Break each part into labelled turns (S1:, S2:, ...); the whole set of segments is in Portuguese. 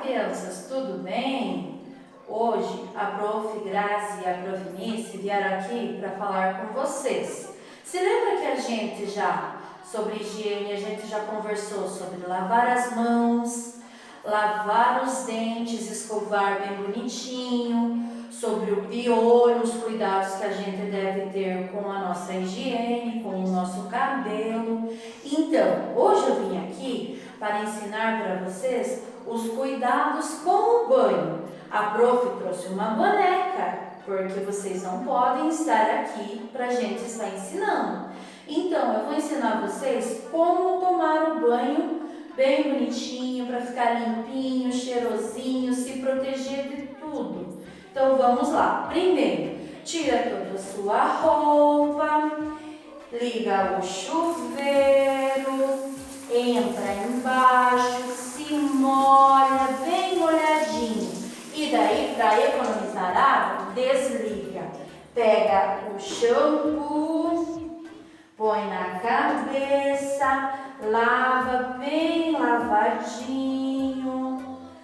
S1: Crianças, tudo bem? Hoje a Prof. Grazi e a Prof. Nice vieram aqui para falar com vocês. Se lembra que a gente sobre higiene, a gente já conversou sobre lavar as mãos, lavar os dentes, escovar bem bonitinho, sobre o piolho, os cuidados que a gente deve ter com a nossa higiene, com o nosso cabelo. Então, hoje eu vim aqui para ensinar para vocês os cuidados com o banho. A prof trouxe uma boneca, porque vocês não podem estar aqui para a gente estar ensinando. Então, eu vou ensinar vocês como tomar o banho bem bonitinho, para ficar limpinho, cheirosinho, se proteger de tudo. Então, vamos lá. Primeiro, tira toda a sua roupa, liga o chuveiro, entra embaixo, se molha, bem molhadinho. E daí, para economizar água, desliga. Pega o shampoo, põe na cabeça, lava bem lavadinho.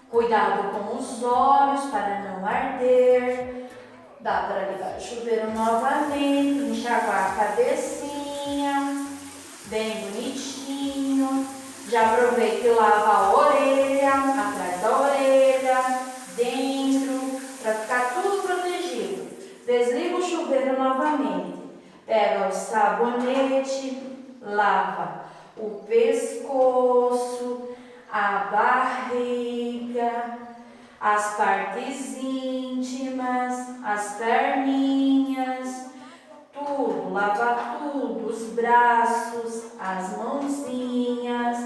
S1: Cuidado com os olhos para não arder. Dá para ligar o chuveiro novamente, enxaguar a cabecinha, bem bonitinho. Já aproveita e lava a orelha, atrás da orelha, dentro, para ficar tudo protegido. Desliga o chuveiro novamente. Pega o sabonete, lava o pescoço, a barriga, as partes íntimas, as perninhas, tudo, lava tudo, os braços, as mãozinhas,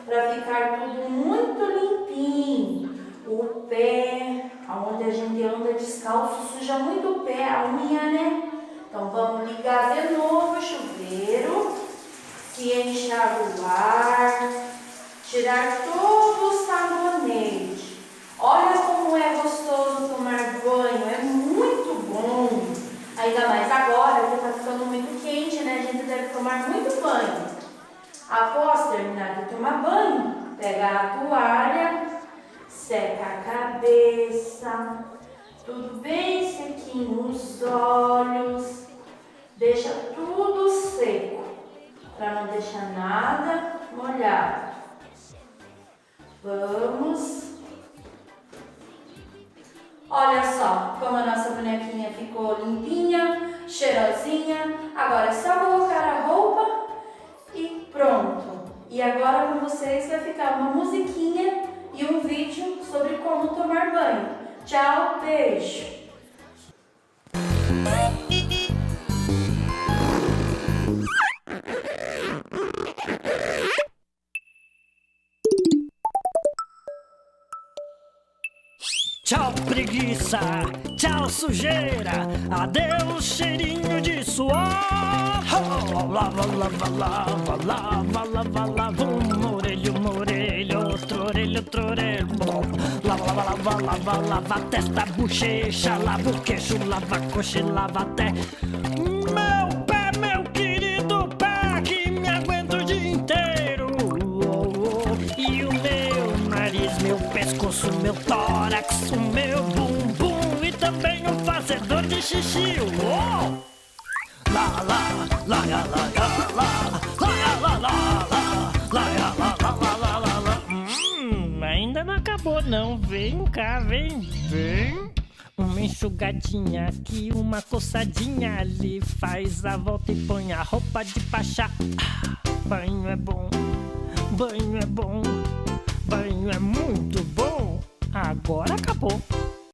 S1: para ficar tudo muito limpinho. O pé, onde a gente anda descalço, suja muito o pé, a unha, né? Então vamos ligar de novo o chuveiro, se enxaguar, tirar todo o sabonete. Olha como é gostoso tomar banho, é muito bom. Ainda mais agora que está ficando muito quente, né? A gente deve tomar muito banho. Após terminar de tomar banho, pega a toalha, seca a cabeça, tudo bem sequinho, os olhos, deixa tudo seco, para não deixar nada molhado. Vamos. Olha só como a nossa bonequinha ficou limpinha, cheirosinha. Agora é só colocar a roupa e pronto. E agora com vocês vai ficar uma musiquinha e um vídeo sobre como tomar banho. Tchau, beijo!
S2: Tchau preguiça, tchau sujeira, adeus cheirinho de suor. Lava, lava, lava, lava, lava, lava, um orelho, outro orelho, lava, lava, lava, lava, lava a testa, bochecha, lava o queixo, lava a coxa e lava até meu pé, meu querido pé, que me aguenta o dia inteiro. E o meu nariz, meu pescoço, meu tórax, o meu bumbum e também o fazedor de xixi. La la la la la la la la la la la. Ainda não acabou não, vem cá, vem. Uma enxugadinha aqui, uma coçadinha ali, faz a volta e põe a roupa de pachá. Banho é bom, banho é bom, banho é muito bom. Agora acabou.